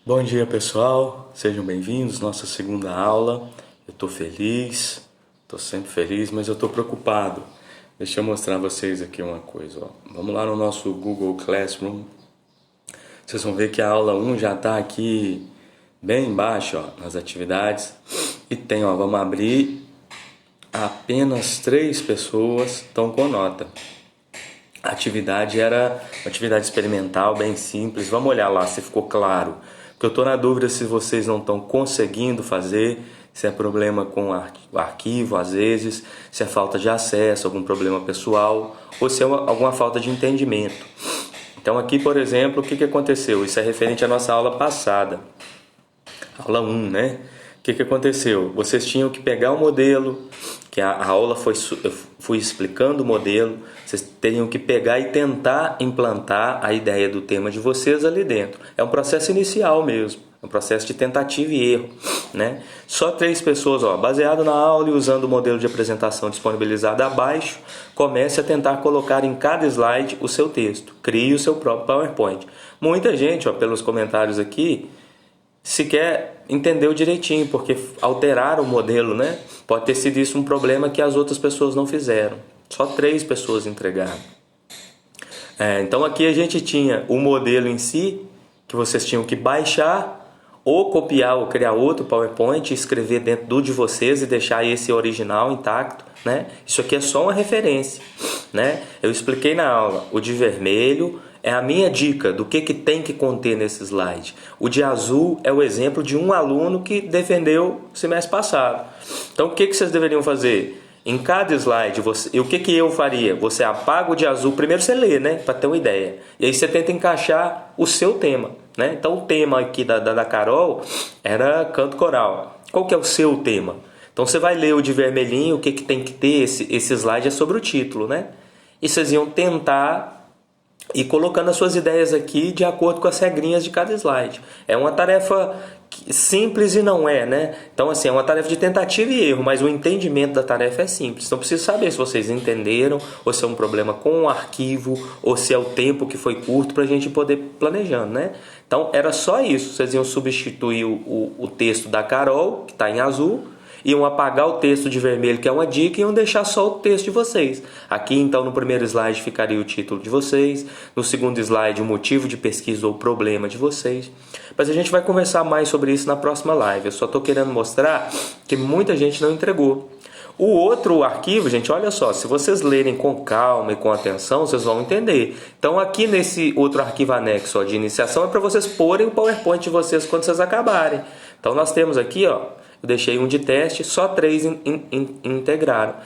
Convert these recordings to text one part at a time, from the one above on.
Bom dia, pessoal. Sejam bem-vindos à nossa segunda aula. Eu estou feliz, estou sempre feliz, mas eu estou preocupado. Deixa eu mostrar a vocês aqui uma coisa. Ó. Vamos lá no nosso Google Classroom. Vocês vão ver que a aula 1 já está aqui bem embaixo, ó, nas atividades. E tem, ó, vamos abrir. Apenas 3 pessoas estão com nota. A atividade era uma atividade experimental, bem simples. Vamos olhar lá se ficou claro. Porque eu estou na dúvida se vocês não estão conseguindo fazer, se é problema com o arquivo, às vezes, se é falta de acesso, algum problema pessoal, ou se é alguma falta de entendimento. Então aqui, por exemplo, o que aconteceu? Isso é referente à nossa aula passada. Aula 1, né? O que aconteceu? Vocês tinham que pegar o modelo, que a aula eu fui explicando o modelo, vocês teriam que pegar e tentar implantar a ideia do tema de vocês ali dentro. É um processo inicial mesmo, é um processo de tentativa e erro, né? Só 3 pessoas, ó, baseado na aula e usando o modelo de apresentação disponibilizado abaixo, comece a tentar colocar em cada slide o seu texto, crie o seu próprio PowerPoint. Muita gente, ó, pelos comentários aqui, sequer entendeu direitinho, porque alteraram o modelo, né? Pode ter sido isso um problema que as outras pessoas não fizeram. Só 3 pessoas entregaram. Então aqui a gente tinha o modelo em si, que vocês tinham que baixar, ou copiar ou criar outro PowerPoint, escrever dentro do de vocês e deixar esse original intacto, né? Isso aqui é só uma referência, né? Eu expliquei na aula, o de vermelho é a minha dica do que tem que conter nesse slide. O de azul é o exemplo de um aluno que defendeu o semestre passado. Então o que vocês deveriam fazer? Em cada slide, o que eu faria? Você apaga o de azul, primeiro você lê, né? Para ter uma ideia. E aí você tenta encaixar o seu tema, né? Então o tema aqui da Carol era canto coral. Qual que é o seu tema? Então você vai ler o de vermelhinho, o que tem que ter, esse slide é sobre o título, né? E vocês iam tentar ir colocando as suas ideias aqui de acordo com as regrinhas de cada slide. É uma tarefa simples e não é, né? Então, assim, é uma tarefa de tentativa e erro, mas o entendimento da tarefa é simples. Então, preciso saber se vocês entenderam, ou se é um problema com o arquivo, ou se é o tempo que foi curto para a gente poder planejando, né? Então, era só isso. Vocês iam substituir o texto da Carol, que está em azul, iam apagar o texto de vermelho, que é uma dica, e iam deixar só o texto de vocês. Aqui, então, no primeiro slide ficaria o título de vocês, no segundo slide o motivo de pesquisa ou problema de vocês. Mas a gente vai conversar mais sobre isso na próxima live. Eu só estou querendo mostrar que muita gente não entregou. O outro arquivo, gente, olha só, se vocês lerem com calma e com atenção, vocês vão entender. Então, aqui nesse outro arquivo anexo ó, de iniciação, é para vocês porem o PowerPoint de vocês quando vocês acabarem. Então, nós temos aqui, ó, eu deixei um de teste, só 3 integraram.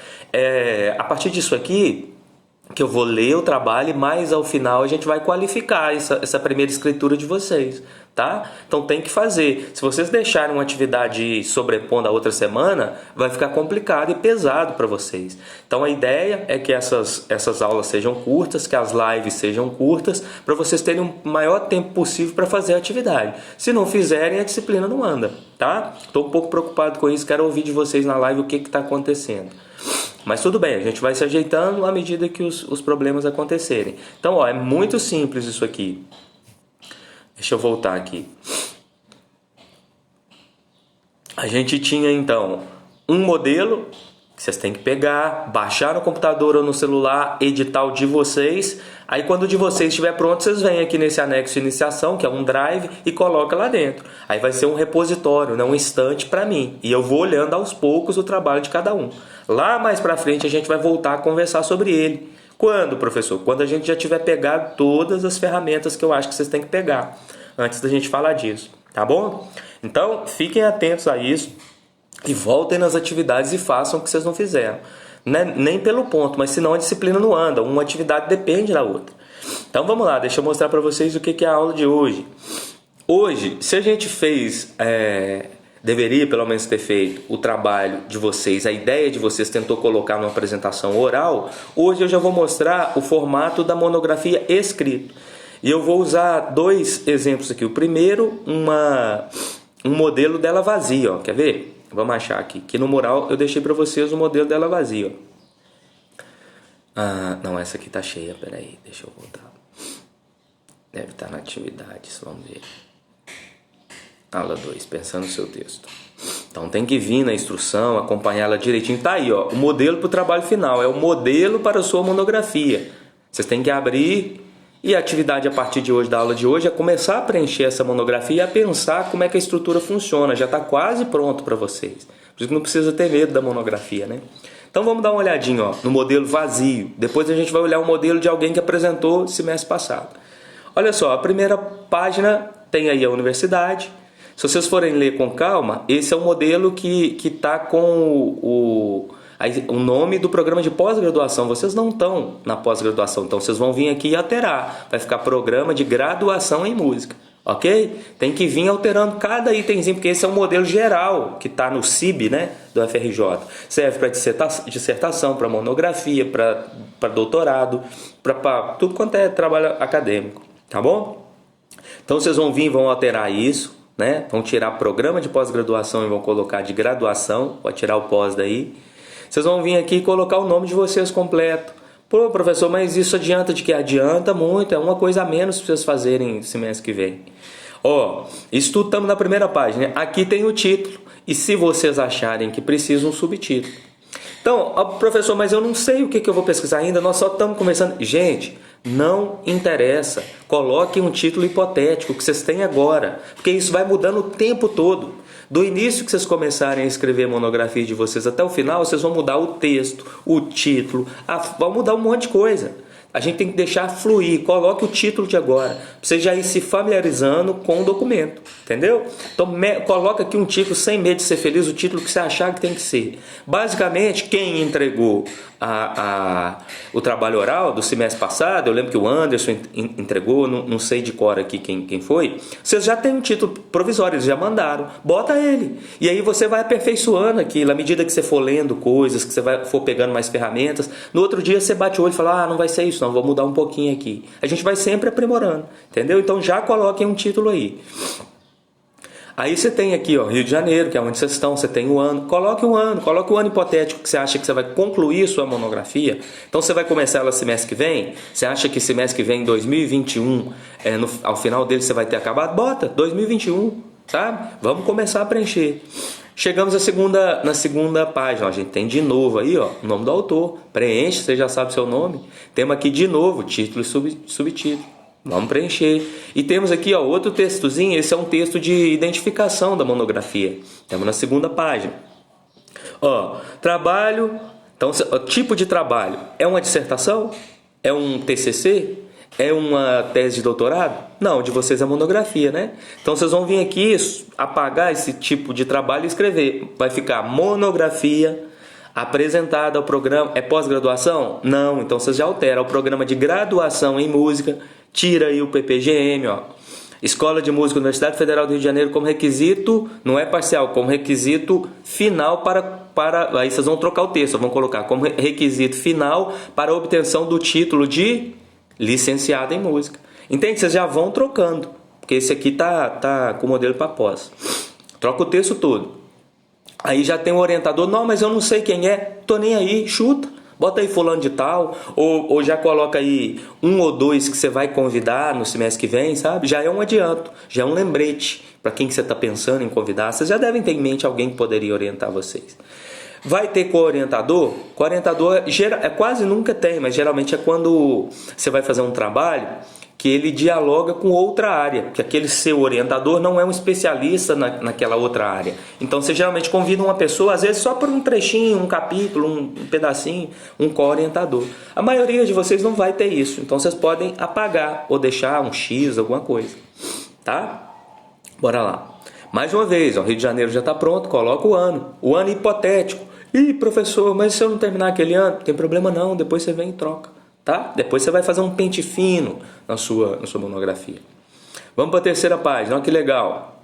A partir disso aqui, que eu vou ler o trabalho e mais ao final a gente vai qualificar essa primeira escritura de vocês, tá? Então tem que fazer. Se vocês deixarem uma atividade sobrepondo a outra semana, vai ficar complicado e pesado para vocês. Então a ideia é que essas aulas sejam curtas, que as lives sejam curtas, para vocês terem o maior tempo possível para fazer a atividade. Se não fizerem, a disciplina não anda, tá? Estou um pouco preocupado com isso, quero ouvir de vocês na live o que está acontecendo. Mas tudo bem, a gente vai se ajeitando à medida que os problemas acontecerem. Então, ó, é muito simples isso aqui. Deixa eu voltar aqui. A gente tinha, então, um modelo que vocês têm que pegar, baixar no computador ou no celular, editar o de vocês. Aí, quando o de vocês estiver pronto, vocês vêm aqui nesse anexo de iniciação, que é um drive, e coloca lá dentro. Aí vai ser um repositório, não um estante para mim. E eu vou olhando aos poucos o trabalho de cada um. Lá mais para frente, a gente vai voltar a conversar sobre ele. Quando, professor? Quando a gente já tiver pegado todas as ferramentas que eu acho que vocês têm que pegar, antes da gente falar disso, tá bom? Então, fiquem atentos a isso. E voltem nas atividades e façam o que vocês não fizeram. Nem pelo ponto, mas senão a disciplina não anda. Uma atividade depende da outra. Então vamos lá, deixa eu mostrar para vocês o que é a aula de hoje. Hoje, se a gente fez, deveria pelo menos ter feito o trabalho de vocês, a ideia de vocês tentou colocar numa apresentação oral, hoje eu já vou mostrar o formato da monografia escrito. E eu vou usar 2 exemplos aqui. O primeiro, um modelo dela vazia, ó. Quer ver? Vamos achar aqui. Que no mural eu deixei para vocês o modelo dela vazia. Não, essa aqui tá cheia. Peraí, deixa eu voltar. Deve estar na atividades, vamos ver. Aula 2, pensando no seu texto. Então tem que vir na instrução, acompanhar ela direitinho. Tá aí, ó, o modelo para o trabalho final, é o modelo para a sua monografia. Vocês têm que abrir, e a atividade a partir de hoje, da aula de hoje, é começar a preencher essa monografia e a pensar como é que a estrutura funciona. Já está quase pronto para vocês. Por isso que não precisa ter medo da monografia, né? Então vamos dar uma olhadinha, ó, no modelo vazio. Depois a gente vai olhar o modelo de alguém que apresentou semestre passado. Olha só, a primeira página tem aí a universidade. Se vocês forem ler com calma, esse é o modelo que está com o nome do programa de pós-graduação. Vocês não estão na pós-graduação, então vocês vão vir aqui e alterar. Vai ficar programa de graduação em música, ok? Tem que vir alterando cada itemzinho, porque esse é o modelo geral que está no CIB, né, do FRJ. Serve para dissertação, para monografia, para doutorado, para tudo quanto é trabalho acadêmico, tá bom? Então vocês vão vir e vão alterar isso, né? Vão tirar programa de pós-graduação e vão colocar de graduação, pode tirar o pós daí. Vocês vão vir aqui e colocar o nome de vocês completo. Pô, professor, mas isso adianta de que? Adianta muito, é uma coisa a menos para vocês fazerem semestre que vem. Ó, isso tudo estamos na primeira página. Aqui tem o título. E se vocês acharem que precisa, um subtítulo. Então, professor, mas eu não sei o que eu vou pesquisar ainda, nós só estamos começando. Gente, não interessa. Coloquem um título hipotético que vocês têm agora, porque isso vai mudando o tempo todo. Do início que vocês começarem a escrever a monografia de vocês até o final, vocês vão mudar o texto, o título, vão mudar um monte de coisa. A gente tem que deixar fluir. Coloque o título de agora, para você já ir se familiarizando com o documento, entendeu? Então coloca aqui um título sem medo de ser feliz, o título que você achar que tem que ser. Basicamente, quem entregou o trabalho oral do semestre passado, eu lembro que o Anderson entregou, não sei de cor aqui quem foi, vocês já têm um título provisório, eles já mandaram, bota ele. E aí você vai aperfeiçoando aquilo, à medida que você for lendo coisas, que você for pegando mais ferramentas, no outro dia você bate o olho e fala, não vai ser isso, não, vou mudar um pouquinho aqui. A gente vai sempre aprimorando, entendeu? Então já coloquem um título aí. Aí você tem aqui, ó, Rio de Janeiro, que é onde vocês estão, você tem o ano. Coloque o ano hipotético que você acha que você vai concluir sua monografia. Então você vai começar ela semestre que vem. Você acha que semestre que vem, 2021, ao final dele você vai ter acabado? Bota, 2021, tá? Vamos começar a preencher. Chegamos na segunda página, ó, a gente tem de novo aí, ó, o nome do autor. Preenche, você já sabe o seu nome. Temos aqui de novo título e subtítulo. Vamos preencher. E temos aqui, ó, outro textozinho. Esse é um texto de identificação da monografia. Estamos na segunda página. Ó, trabalho. Então, tipo de trabalho. É uma dissertação? É um TCC? É uma tese de doutorado? Não, de vocês é monografia, né? Então, vocês vão vir aqui apagar esse tipo de trabalho e escrever. Vai ficar monografia apresentada ao programa. É pós-graduação? Não. Então, vocês já alteram. O programa de graduação em música. Tira aí o PPGM, ó. Escola de Música, Universidade Federal do Rio de Janeiro como requisito, não é parcial, como requisito final para aí vocês vão trocar o texto, vão colocar como requisito final para a obtenção do título de licenciado em música. Entende? Vocês já vão trocando, porque esse aqui tá com o modelo para pós. Troca o texto todo. Aí já tem o orientador, não, mas eu não sei quem é, tô nem aí, chuta. Bota aí fulano de tal, ou já coloca aí um ou dois que você vai convidar no semestre que vem, sabe? Já é um adianto, já é um lembrete para quem que você está pensando em convidar. Vocês já devem ter em mente alguém que poderia orientar vocês. Vai ter co-orientador? Co-orientador quase nunca tem, mas geralmente é quando você vai fazer um trabalho que ele dialoga com outra área, que aquele seu orientador não é um especialista naquela outra área. Então você geralmente convida uma pessoa, às vezes só por um trechinho, um capítulo, um pedacinho, um co-orientador. A maioria de vocês não vai ter isso, então vocês podem apagar ou deixar um X, alguma coisa. Tá? Bora lá. Mais uma vez, ó, Rio de Janeiro já está pronto, coloca o ano hipotético. Ih, professor, mas se eu não terminar aquele ano, não tem problema não, depois você vem e troca. Tá? Depois você vai fazer um pente fino na sua monografia. Vamos para a terceira página, olha que legal.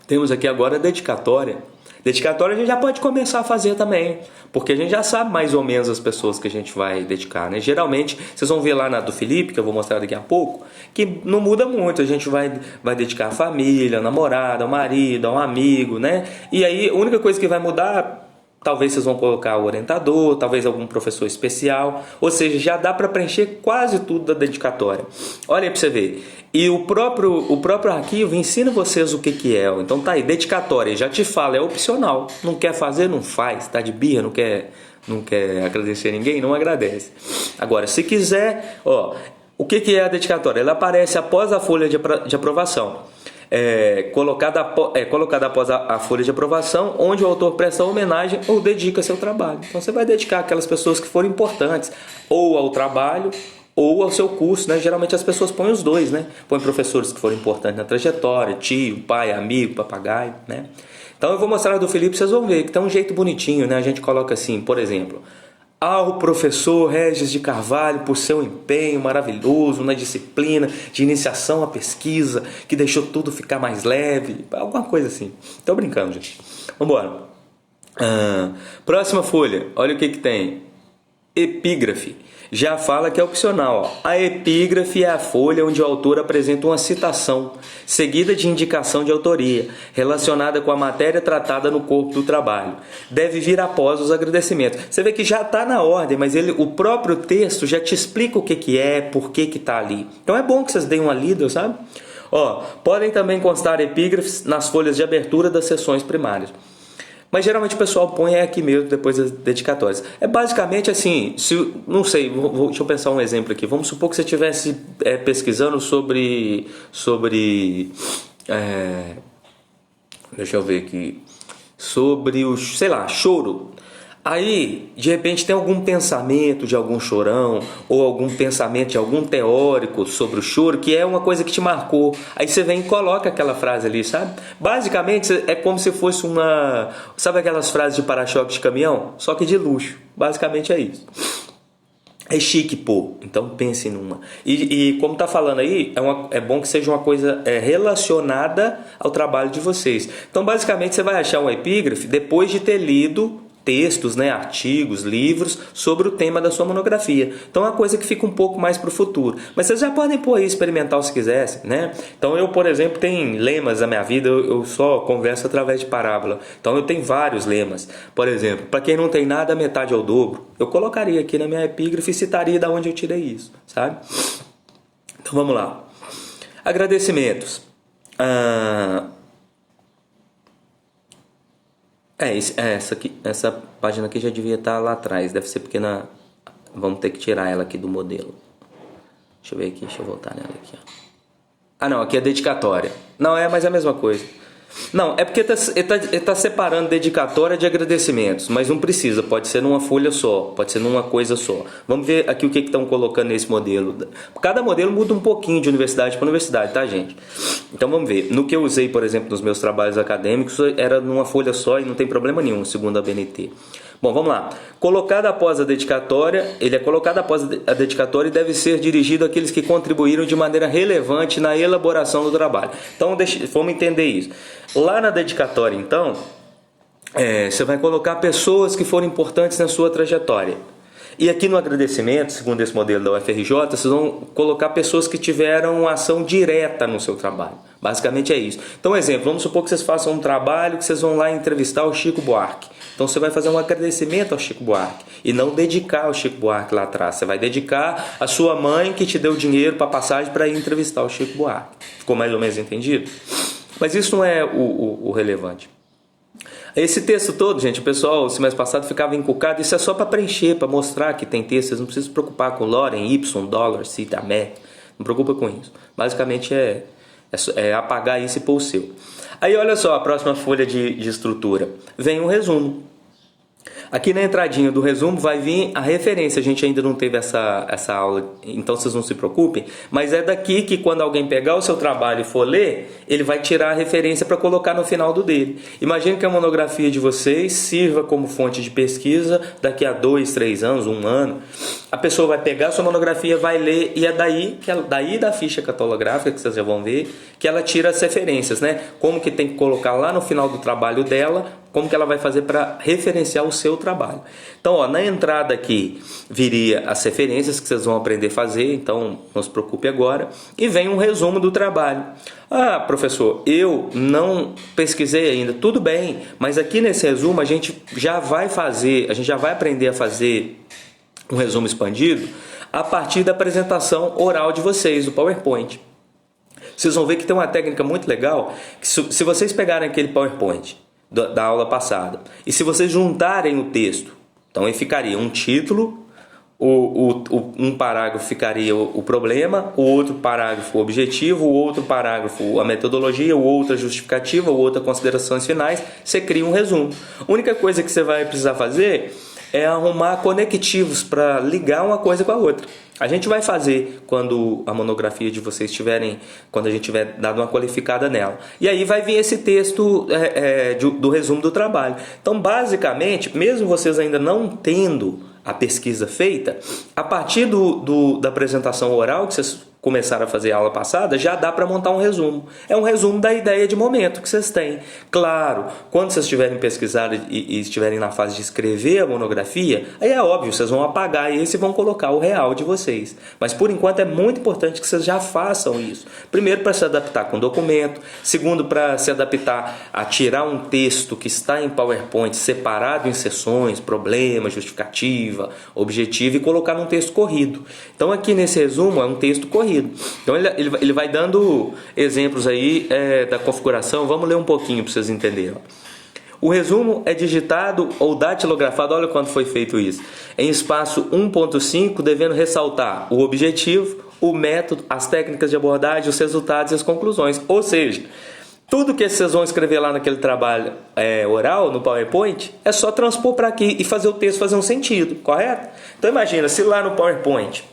Temos aqui agora a dedicatória. Dedicatória a gente já pode começar a fazer também, porque a gente já sabe mais ou menos as pessoas que a gente vai dedicar, né? Geralmente, vocês vão ver lá na do Felipe, que eu vou mostrar daqui a pouco, que não muda muito. A gente vai dedicar a família, a namorada, ao marido, a um amigo, né? E aí, a única coisa que vai mudar Talvez vocês vão colocar o orientador, talvez algum professor especial, ou seja, já dá para preencher quase tudo da dedicatória. Olha aí para você ver. E o próprio arquivo ensina vocês o que é. Então tá aí, dedicatória, já te fala, é opcional. Não quer fazer, não faz. Tá de birra, não quer agradecer ninguém, não agradece. Agora, se quiser, ó, o que é a dedicatória? Ela aparece após a folha de aprovação. Colocada após a folha de aprovação, onde o autor presta homenagem ou dedica seu trabalho. Então você vai dedicar aquelas pessoas que foram importantes, ou ao trabalho, ou ao seu curso, né? Geralmente as pessoas põem os dois, né? Põem professores que foram importantes na trajetória, tio, pai, amigo, papagaio, né? Então eu vou mostrar a do Felipe, vocês vão ver que tem um jeito bonitinho, né? A gente coloca assim, por exemplo: ao professor Regis de Carvalho por seu empenho maravilhoso na disciplina de iniciação à pesquisa, que deixou tudo ficar mais leve, alguma coisa assim. Tô brincando, gente. Vamos embora. Próxima folha, olha o que tem. Epígrafe. Já fala que é opcional. Ó. A epígrafe é a folha onde o autor apresenta uma citação, seguida de indicação de autoria, relacionada com a matéria tratada no corpo do trabalho. Deve vir após os agradecimentos. Você vê que já está na ordem, mas o próprio texto já te explica o que é, por que está ali. Então é bom que vocês deem uma lida, sabe? Ó, podem também constar epígrafes nas folhas de abertura das sessões primárias. Mas geralmente o pessoal põe aqui mesmo, depois das dedicatórias. É basicamente assim, não sei, deixa eu pensar um exemplo aqui. Vamos supor que você estivesse pesquisando sobre deixa eu ver aqui, sobre o, sei lá, choro. Aí, de repente, tem algum pensamento de algum chorão ou algum pensamento de algum teórico sobre o choro que é uma coisa que te marcou. Aí você vem e coloca aquela frase ali, sabe? Basicamente, é como se fosse uma... Sabe aquelas frases de para-choque de caminhão? Só que de luxo. Basicamente é isso. É chique, pô. Então pense numa. E como tá falando aí, é bom que seja uma coisa relacionada ao trabalho de vocês. Então, basicamente, você vai achar um epígrafe depois de ter lido textos, né, artigos, livros sobre o tema da sua monografia. Então é uma coisa que fica um pouco mais para o futuro. Mas vocês já podem pôr aí experimental se quisessem, né? Então eu, por exemplo, tenho lemas na minha vida, eu só converso através de parábola. Então eu tenho vários lemas. Por exemplo, para quem não tem nada, metade ao dobro. Eu colocaria aqui na minha epígrafe e citaria de onde eu tirei isso, sabe? Então vamos lá. Agradecimentos. Essa página aqui já devia estar lá atrás. Deve ser porque vamos ter que tirar ela aqui do modelo. Deixa eu ver aqui, deixa eu voltar nela aqui. Ó. Ah não, aqui é dedicatória. Não, mas é a mesma coisa. Não, é porque ele tá separando dedicatória de agradecimentos, mas não precisa, pode ser numa folha só, pode ser numa coisa só. Vamos ver aqui o que estão colocando nesse modelo. Cada modelo muda um pouquinho de universidade para universidade, tá, gente? Então vamos ver. No que eu usei, por exemplo, nos meus trabalhos acadêmicos, era numa folha só e não tem problema nenhum, segundo a BNT. Bom, vamos lá. Colocado após a dedicatória, ele é colocado após a dedicatória e deve ser dirigido àqueles que contribuíram de maneira relevante na elaboração do trabalho. Então, vamos entender isso. Lá na dedicatória, então, você vai colocar pessoas que foram importantes na sua trajetória. E aqui no agradecimento, segundo esse modelo da UFRJ, vocês vão colocar pessoas que tiveram ação direta no seu trabalho. Basicamente é isso. Então, exemplo, vamos supor que vocês façam um trabalho que vocês vão lá entrevistar o Chico Buarque. Então você vai fazer um agradecimento ao Chico Buarque e não dedicar ao Chico Buarque lá atrás. Você vai dedicar a sua mãe que te deu dinheiro para passagem para ir entrevistar o Chico Buarque. Ficou mais ou menos entendido? Mas isso não é o relevante. Esse texto todo, gente, o pessoal, semestre passado ficava encucado. Isso é só para preencher, para mostrar que tem texto. Vocês não precisam se preocupar com Loren, Y, dólar, cita, Mac. Não preocupa com isso. Basicamente é apagar isso e pôr o seu. Aí olha só a próxima folha de estrutura. Vem um resumo. Aqui na entradinha do resumo vai vir a referência. A gente ainda não teve essa aula, então vocês não se preocupem. Mas é daqui que quando alguém pegar o seu trabalho e for ler, ele vai tirar a referência para colocar no final do dele. Imagine que a monografia de vocês sirva como fonte de pesquisa daqui a 2, 3 anos, 1 ano. A pessoa vai pegar a sua monografia, vai ler e é daí da ficha catalográfica, que vocês já vão ver, que ela tira as referências, né? Como que tem que colocar lá no final do trabalho dela, como que ela vai fazer para referenciar o seu trabalho. Então, ó, na entrada aqui viria as referências que vocês vão aprender a fazer, então não se preocupe agora. E vem um resumo do trabalho. Ah, professor, eu não pesquisei ainda. Tudo bem, mas aqui nesse resumo a gente já vai aprender a fazer um resumo expandido a partir da apresentação oral de vocês, do PowerPoint. Vocês vão ver que tem uma técnica muito legal, que se vocês pegarem aquele PowerPoint da aula passada e se vocês juntarem o texto, então aí ficaria um título, um parágrafo ficaria o problema, o outro parágrafo o objetivo, o outro parágrafo a metodologia, o outro a justificativa, o outro a considerações finais, você cria um resumo. A única coisa que você vai precisar fazer é arrumar conectivos para ligar uma coisa com a outra. A gente vai fazer quando a monografia de vocês quando a gente tiver dado uma qualificada nela. E aí vai vir esse texto do resumo do trabalho. Então, basicamente, mesmo vocês ainda não tendo a pesquisa feita, a partir da apresentação oral que vocês começaram a fazer a aula passada, já dá para montar um resumo. É um resumo da ideia de momento que vocês têm. Claro, quando vocês estiverem pesquisando e estiverem na fase de escrever a monografia, aí é óbvio, vocês vão apagar esse e vão colocar o real de vocês. Mas por enquanto é muito importante que vocês já façam isso. Primeiro, para se adaptar com o documento. Segundo, para se adaptar a tirar um texto que está em PowerPoint separado em seções, problema, justificativa, objetivo, e colocar num texto corrido. Então aqui nesse resumo é um texto corrido. Então ele vai dando exemplos aí da configuração. Vamos ler um pouquinho para vocês entenderem. O resumo é digitado ou datilografado, olha quando foi feito isso, em espaço 1.5, devendo ressaltar o objetivo, o método, as técnicas de abordagem, os resultados e as conclusões. Ou seja, tudo que vocês vão escrever lá naquele trabalho oral, no PowerPoint, é só transpor para aqui e fazer o texto fazer um sentido, correto? Então imagina, se lá no PowerPoint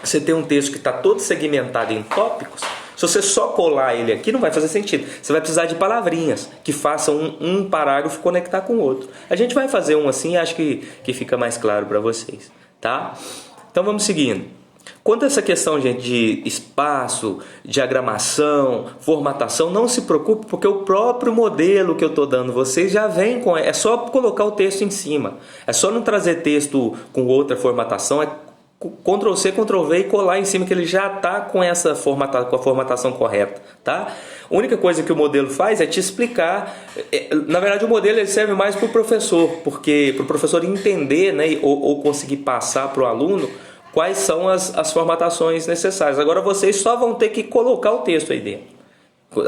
você tem um texto que está todo segmentado em tópicos, se você só colar ele aqui não vai fazer sentido. Você vai precisar de palavrinhas que façam um parágrafo conectar com o outro. A gente vai fazer um assim, acho que fica mais claro para vocês, tá? Então vamos seguindo. Quanto a essa questão, gente, de espaço, diagramação, formatação, não se preocupe, porque o próprio modelo que eu estou dando vocês já vem com... É só colocar o texto em cima. É só não trazer texto com outra formatação, Ctrl C, Ctrl V e colar em cima, que ele já está com a formatação correta, tá? A única coisa que o modelo faz é te explicar. Na verdade, o modelo ele serve mais para o professor, porque para o professor entender, né, ou conseguir passar para o aluno quais são as formatações necessárias. Agora vocês só vão ter que colocar o texto aí dentro.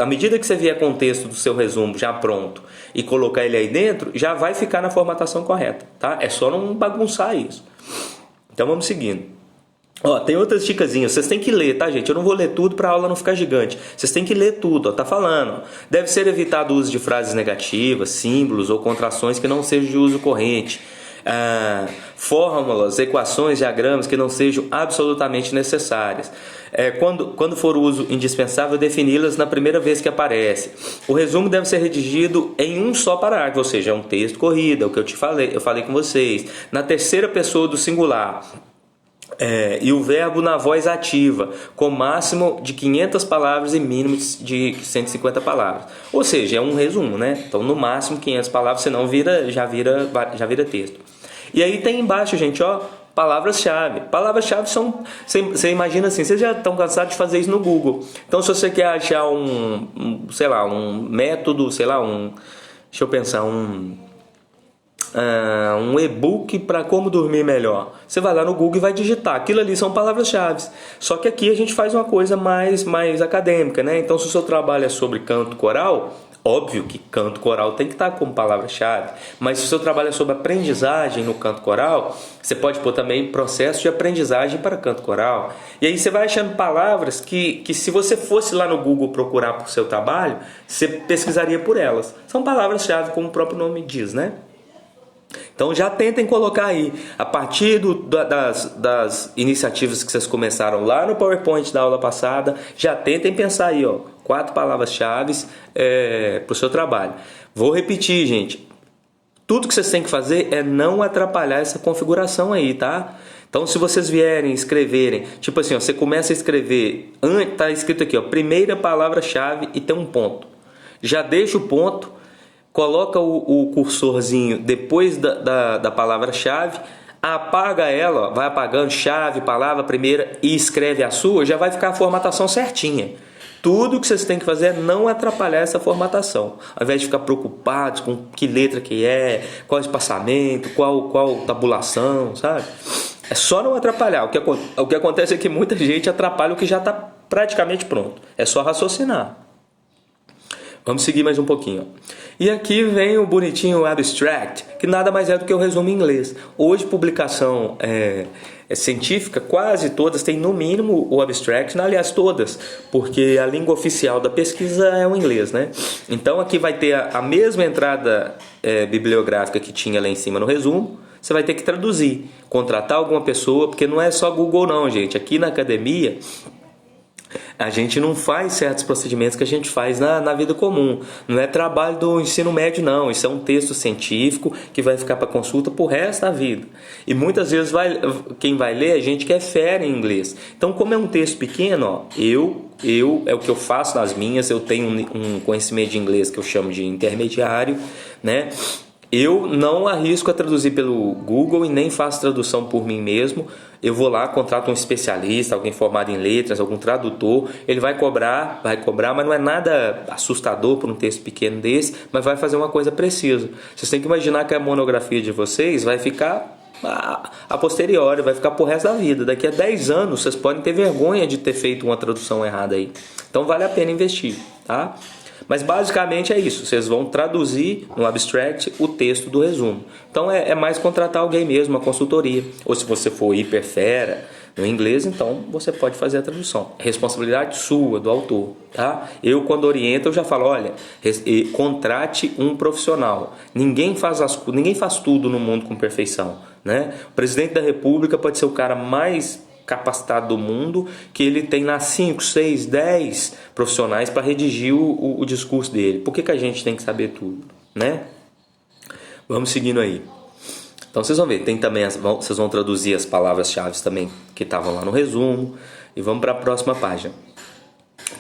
À medida que você vier com o texto do seu resumo já pronto e colocar ele aí dentro, já vai ficar na formatação correta, tá? É só não bagunçar isso. Então vamos seguindo. Ó, tem outras dicasinhas, vocês têm que ler, tá, gente? Eu não vou ler tudo para a aula não ficar gigante. Vocês têm que ler tudo, ó, tá falando. Deve ser evitado o uso de frases negativas, símbolos ou contrações que não sejam de uso corrente. Fórmulas, equações, diagramas que não sejam absolutamente necessárias. Quando for uso indispensável, defini-las na primeira vez que aparece. O resumo deve ser redigido em um só parágrafo, ou seja, é um texto corrido, é o que eu falei com vocês. Na terceira pessoa do singular. E o verbo na voz ativa, com máximo de 500 palavras e mínimo de 150 palavras. Ou seja, é um resumo, né? Então, no máximo 500 palavras, senão já vira texto. E aí tem embaixo, gente, ó, palavras-chave. Palavras-chave são... Você imagina assim, vocês já estão cansados de fazer isso no Google. Então, se você quer achar um método, deixa eu pensar, um e-book para como dormir melhor. Você vai lá no Google e vai digitar. Aquilo ali são palavras-chave. Só que aqui a gente faz uma coisa mais acadêmica, né? Então, se o seu trabalho é sobre canto coral, óbvio que canto coral tem que estar como palavra-chave. Mas se o seu trabalho é sobre aprendizagem no canto coral, você pode pôr também processo de aprendizagem para canto coral. E aí você vai achando palavras que se você fosse lá no Google procurar por seu trabalho, você pesquisaria por elas. São palavras-chave, como o próprio nome diz, né? Então já tentem colocar aí, a partir das iniciativas que vocês começaram lá no PowerPoint da aula passada, já tentem pensar aí, ó, 4 palavras-chave para o seu trabalho. Vou repetir, gente, tudo que vocês têm que fazer é não atrapalhar essa configuração aí, tá? Então se vocês vierem escreverem, tipo assim, ó, você começa a escrever, tá escrito aqui, ó, primeira palavra-chave e tem um ponto. Já deixa o ponto coloca o cursorzinho depois da palavra-chave, apaga ela, vai apagando chave, palavra primeira e escreve a sua, já vai ficar a formatação certinha. Tudo que vocês têm que fazer é não atrapalhar essa formatação. Ao invés de ficar preocupados com que letra que é, qual espaçamento, qual tabulação, sabe? É só não atrapalhar. O que acontece é que muita gente atrapalha o que já está praticamente pronto. É só raciocinar. Vamos seguir mais um pouquinho. E aqui vem o bonitinho abstract, que nada mais é do que o resumo em inglês. Hoje, publicação científica, quase todas têm no mínimo o abstract, aliás todas, porque a língua oficial da pesquisa é o inglês, né? Então aqui vai ter a mesma entrada bibliográfica que tinha lá em cima no resumo. Você vai ter que traduzir, contratar alguma pessoa, porque não é só Google não, gente. Aqui na academia a gente não faz certos procedimentos que a gente faz na vida comum. Não é trabalho do ensino médio, não. Isso é um texto científico que vai ficar para consulta pro resto da vida. E muitas vezes quem vai ler, a gente que é fera em inglês. Então, como é um texto pequeno, ó, é o que eu faço nas minhas. Eu tenho um conhecimento de inglês que eu chamo de intermediário, né? Eu não arrisco a traduzir pelo Google e nem faço tradução por mim mesmo. Eu vou lá, contrato um especialista, alguém formado em letras, algum tradutor. Ele vai cobrar, mas não é nada assustador por um texto pequeno desse, mas vai fazer uma coisa precisa. Vocês têm que imaginar que a monografia de vocês vai ficar a posteriori, vai ficar pro resto da vida. Daqui a 10 anos vocês podem ter vergonha de ter feito uma tradução errada aí. Então vale a pena investir, tá? Mas basicamente é isso, vocês vão traduzir no abstract o texto do resumo. Então é mais contratar alguém mesmo, uma consultoria. Ou se você for hiper fera no inglês, então você pode fazer a tradução. Responsabilidade sua, do autor, tá? Eu quando oriento, eu já falo, olha, contrate um profissional. Ninguém faz tudo no mundo com perfeição, né? O presidente da República pode ser o cara mais capacitado do mundo, que ele tem lá 5, 6, 10 profissionais para redigir o discurso dele. Por que a gente tem que saber tudo, né? Vamos seguindo aí. Então vocês vão ver, tem também vocês vão traduzir as palavras-chave também que estavam lá no resumo. E vamos para a próxima página.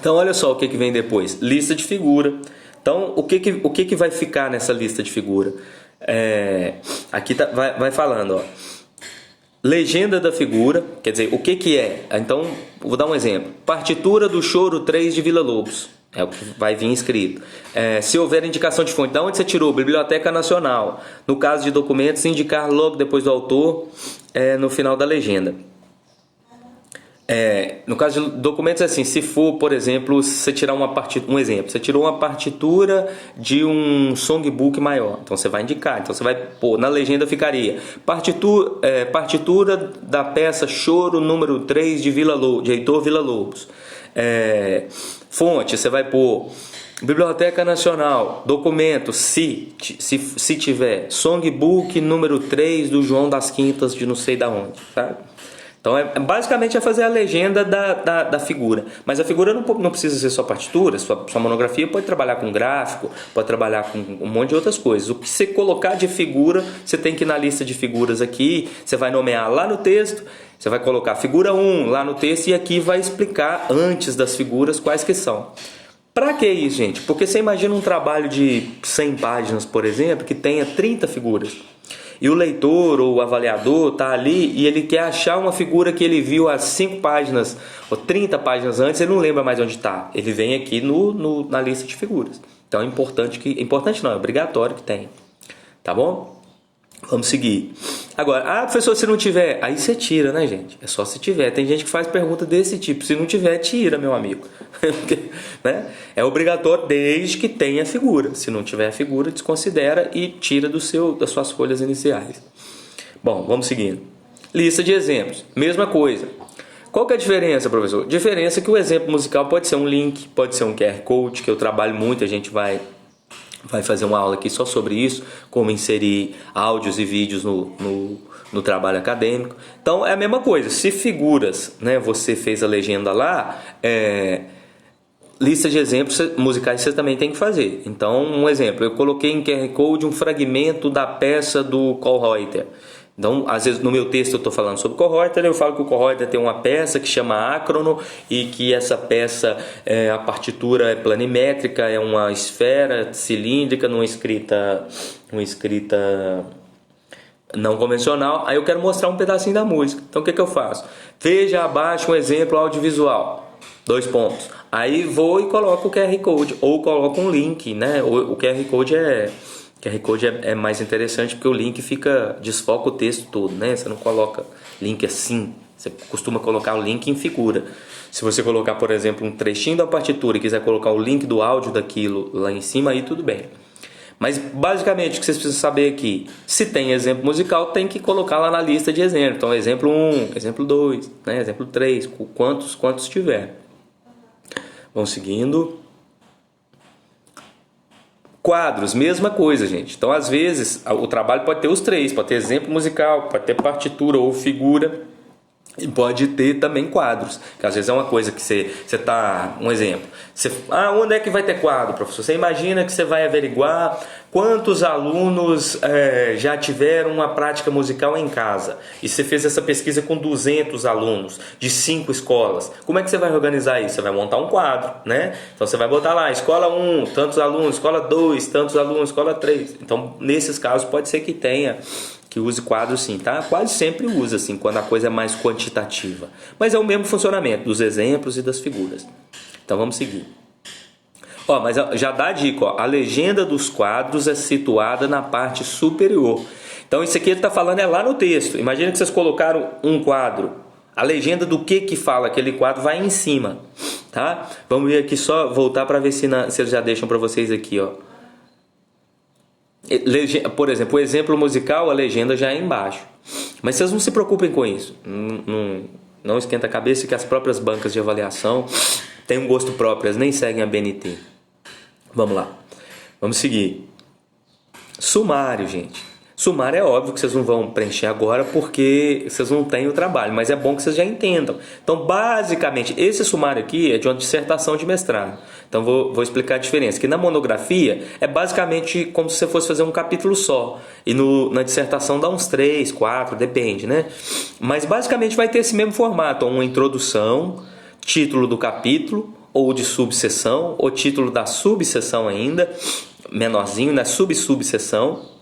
Então olha só o que vem depois. Lista de figura. Então o que vai ficar nessa lista de figura? Aqui vai falando, ó. Legenda da figura, quer dizer, o que é? Então, vou dar um exemplo. Partitura do Choro 3 de Villa-Lobos. É o que vai vir escrito. Se houver indicação de fonte, de onde você tirou? Biblioteca Nacional. No caso de documentos, indicar logo depois do autor, no final da legenda. No caso de documentos, assim, se for, por exemplo, você tirar um exemplo, você tirou uma partitura de um songbook maior, então você vai indicar, então você vai pôr, na legenda ficaria partitura da peça Choro número 3 de Heitor Villa-Lobos. Fonte, você vai pôr Biblioteca Nacional, documento, se tiver, songbook número 3 do João das Quintas de não sei da onde, sabe? Então, basicamente é fazer a legenda da figura. Mas a figura não precisa ser só partitura, sua monografia pode trabalhar com gráfico, pode trabalhar com um monte de outras coisas. O que você colocar de figura, você tem que ir na lista de figuras aqui, você vai nomear lá no texto, você vai colocar figura 1 lá no texto e aqui vai explicar antes das figuras quais que são. Para que isso, gente? Porque você imagina um trabalho de 100 páginas, por exemplo, que tenha 30 figuras. E o leitor ou o avaliador está ali e ele quer achar uma figura que ele viu há 5 páginas ou 30 páginas antes, ele não lembra mais onde está. Ele vem aqui na lista de figuras. Então é importante não, é obrigatório que tenha. Tá bom? Vamos seguir. Agora, professor, se não tiver, aí você tira, né, gente? É só se tiver. Tem gente que faz pergunta desse tipo. Se não tiver, tira, meu amigo. Né? É obrigatório desde que tenha figura. Se não tiver figura, desconsidera e tira das suas folhas iniciais. Bom, vamos seguindo. Lista de exemplos. Mesma coisa. Qual que é a diferença, professor? Diferença é que o exemplo musical pode ser um link, pode ser um QR Code, que eu trabalho muito, a gente vai fazer uma aula aqui só sobre isso, como inserir áudios e vídeos no trabalho acadêmico. Então é a mesma coisa, se figuras, né, você fez a legenda lá, lista de exemplos musicais você também tem que fazer. Então um exemplo, eu coloquei em QR Code um fragmento da peça do Kohlreuter. Então, às vezes no meu texto eu estou falando sobre Koroiter, eu falo que o Koroiter tem uma peça que chama Acrono e que essa peça, a partitura é planimétrica, é uma esfera cilíndrica numa escrita não convencional. Aí eu quero mostrar um pedacinho da música. Então o que eu faço? Veja abaixo um exemplo audiovisual. 2 pontos. Aí vou e coloco o QR Code ou coloco um link, né? O QR Code é mais interessante porque o link desfoca o texto todo, né? Você não coloca link assim, você costuma colocar o link em figura. Se você colocar, por exemplo, um trechinho da partitura e quiser colocar o link do áudio daquilo lá em cima, aí tudo bem. Mas basicamente o que vocês precisam saber aqui, se tem exemplo musical, tem que colocar lá na lista de exemplo. Então exemplo 1, exemplo 2, né? Exemplo 3, quantos tiver. Vamos seguindo. Quadros, mesma coisa, gente. Então, às vezes, o trabalho pode ter os 3. Pode ter exemplo musical, pode ter partitura ou figura. E pode ter também quadros. Que às vezes é uma coisa que você tá... Um exemplo. Onde é que vai ter quadro, professor? Você imagina que você vai averiguar quantos alunos já tiveram uma prática musical em casa. E você fez essa pesquisa com 200 alunos de 5 escolas. Como é que você vai organizar isso? Você vai montar um quadro, né? Então você vai botar lá, escola 1, tantos alunos, escola 2, tantos alunos, escola 3. Então, nesses casos, pode ser que use quadro sim, tá? Quase sempre usa assim, quando a coisa é mais quantitativa. Mas é o mesmo funcionamento dos exemplos e das figuras. Então vamos seguir. Mas já dá a dica, a legenda dos quadros é situada na parte superior. Então isso aqui ele está falando é lá no texto. Imagina que vocês colocaram um quadro. A legenda do que fala aquele quadro vai em cima, tá? Vamos ver aqui só, voltar para ver se eles já deixam para vocês aqui, ó. Por exemplo, o exemplo musical, a legenda já é embaixo. Mas vocês não se preocupem com isso. Não esquenta a cabeça que as próprias bancas de avaliação têm um gosto próprio, elas nem seguem a BNT. Vamos lá. Vamos seguir. Sumário, gente. Sumário é óbvio que vocês não vão preencher agora porque vocês não têm o trabalho, mas é bom que vocês já entendam. Então, basicamente, esse sumário aqui é de uma dissertação de mestrado. Então, vou explicar a diferença. Que na monografia é basicamente como se você fosse fazer um capítulo só. E na dissertação dá uns 3, 4, depende, né? Mas basicamente vai ter esse mesmo formato. Uma introdução, título do capítulo, ou de subseção, ou título da subseção ainda, menorzinho, né? Subseção.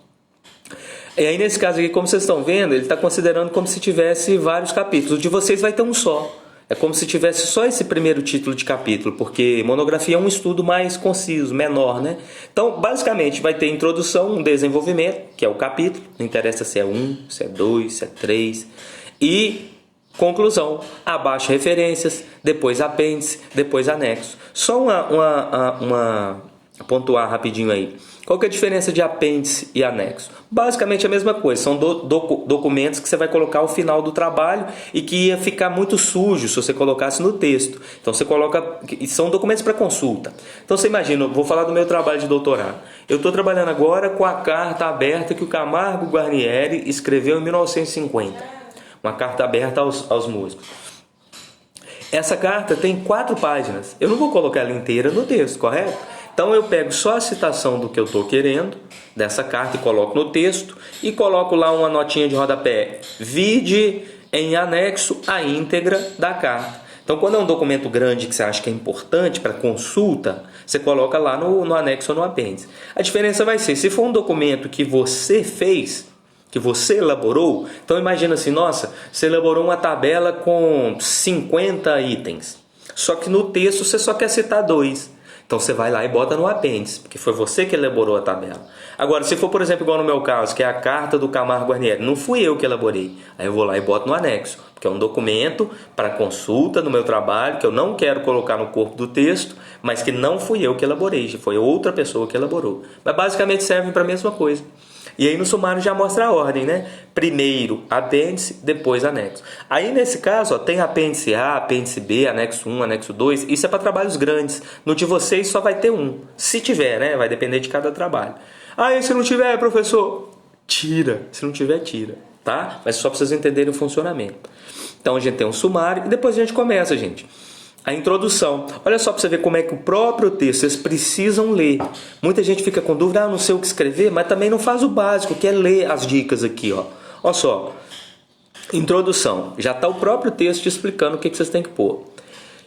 E aí nesse caso aqui, como vocês estão vendo, ele está considerando como se tivesse vários capítulos. O de vocês vai ter um só. É como se tivesse só esse primeiro título de capítulo, porque monografia é um estudo mais conciso, menor, né? Então, basicamente, vai ter introdução, um desenvolvimento, que é o capítulo. Não interessa se é 1, se é 2, se é 3. E conclusão. Abaixo referências, depois apêndice, depois anexo. Só uma pontuar rapidinho aí. Qual que é a diferença de apêndice e anexo? Basicamente a mesma coisa, são documentos que você vai colocar ao final do trabalho e que ia ficar muito sujo se você colocasse no texto. Então você coloca, são documentos para consulta. Então você imagina, vou falar do meu trabalho de doutorado. Eu estou trabalhando agora com a carta aberta que o Camargo Guarnieri escreveu em 1950. Uma carta aberta aos músicos. Essa carta tem 4 páginas. Eu não vou colocar ela inteira no texto, correto? Então eu pego só a citação do que eu estou querendo, dessa carta, e coloco no texto, e coloco lá uma notinha de rodapé. Vide em anexo a íntegra da carta. Então quando é um documento grande que você acha que é importante para consulta, você coloca lá no anexo ou no apêndice. A diferença vai ser, se for um documento que você fez, que você elaborou, então imagina assim, nossa, você elaborou uma tabela com 50 itens, só que no texto você só quer citar 2. Então você vai lá e bota no apêndice, porque foi você que elaborou a tabela. Agora, se for, por exemplo, igual no meu caso, que é a carta do Camargo Guarnieri, não fui eu que elaborei. Aí eu vou lá e boto no anexo, porque é um documento para consulta no meu trabalho, que eu não quero colocar no corpo do texto, mas que não fui eu que elaborei, foi outra pessoa que elaborou. Mas basicamente serve para a mesma coisa. E aí no sumário já mostra a ordem, né? Primeiro apêndice, depois anexo. Aí nesse caso, ó, tem apêndice A, apêndice B, anexo 1, anexo 2. Isso é para trabalhos grandes. No de vocês só vai ter um. Se tiver, né? Vai depender de cada trabalho. E se não tiver, professor? Tira. Se não tiver, tira. Tá? Mas só para vocês entenderem o funcionamento. Então a gente tem um sumário e depois a gente começa, gente. A introdução. Olha só para você ver como é que o próprio texto, vocês precisam ler. Muita gente fica com dúvida, não sei o que escrever, mas também não faz o básico, que é ler as dicas aqui, ó. Olha só, introdução, já está o próprio texto explicando o que vocês têm que pôr.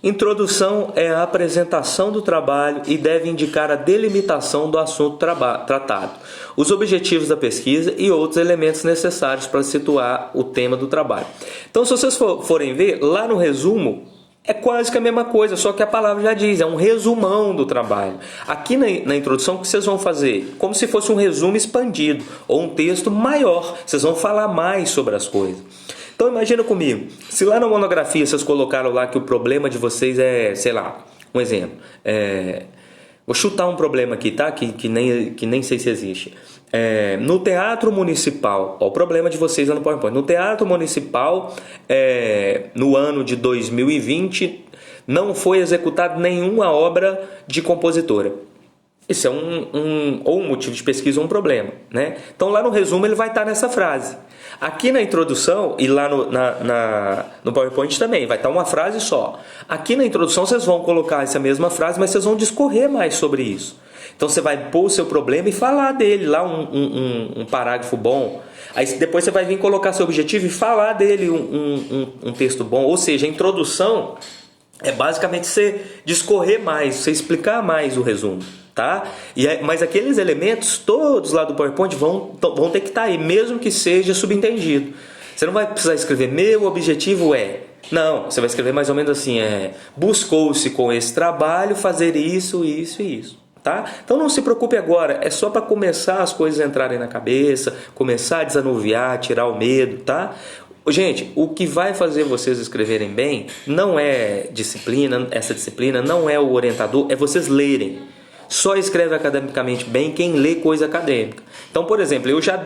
Introdução é a apresentação do trabalho e deve indicar a delimitação do assunto tratado, os objetivos da pesquisa e outros elementos necessários para situar o tema do trabalho. Então, se vocês forem ver, lá no resumo, é quase que a mesma coisa, só que a palavra já diz, é um resumão do trabalho. Aqui na introdução, o que vocês vão fazer? Como se fosse um resumo expandido, ou um texto maior, vocês vão falar mais sobre as coisas. Então imagina comigo, se lá na monografia vocês colocaram lá que o problema de vocês é, sei lá, um exemplo, vou chutar um problema aqui, tá? Que nem sei se existe. No Teatro Municipal, ó, o problema de vocês lá no PowerPoint, no Teatro Municipal, no ano de 2020, não foi executada nenhuma obra de compositora. Isso é ou um motivo de pesquisa ou um problema, né? Então lá no resumo ele vai estar nessa frase. Aqui na introdução e lá no PowerPoint também vai estar uma frase só. Aqui na introdução vocês vão colocar essa mesma frase, mas vocês vão discorrer mais sobre isso. Então você vai pôr o seu problema e falar dele lá um parágrafo bom. Aí depois você vai vir colocar seu objetivo e falar dele um texto bom. Ou seja, a introdução é basicamente você discorrer mais, você explicar mais o resumo. Tá? Mas aqueles elementos todos lá do PowerPoint vão ter que estar aí, mesmo que seja subentendido. Você não vai precisar escrever meu objetivo é. Não, você vai escrever mais ou menos assim, buscou-se com esse trabalho fazer isso, isso e isso. Tá? Então não se preocupe agora, é só para começar as coisas entrarem na cabeça, começar a desanuviar, tirar o medo, tá? Gente, o que vai fazer vocês escreverem bem não é disciplina, essa disciplina não é o orientador, é vocês lerem. Só escreve academicamente bem quem lê coisa acadêmica. Então, por exemplo, eu já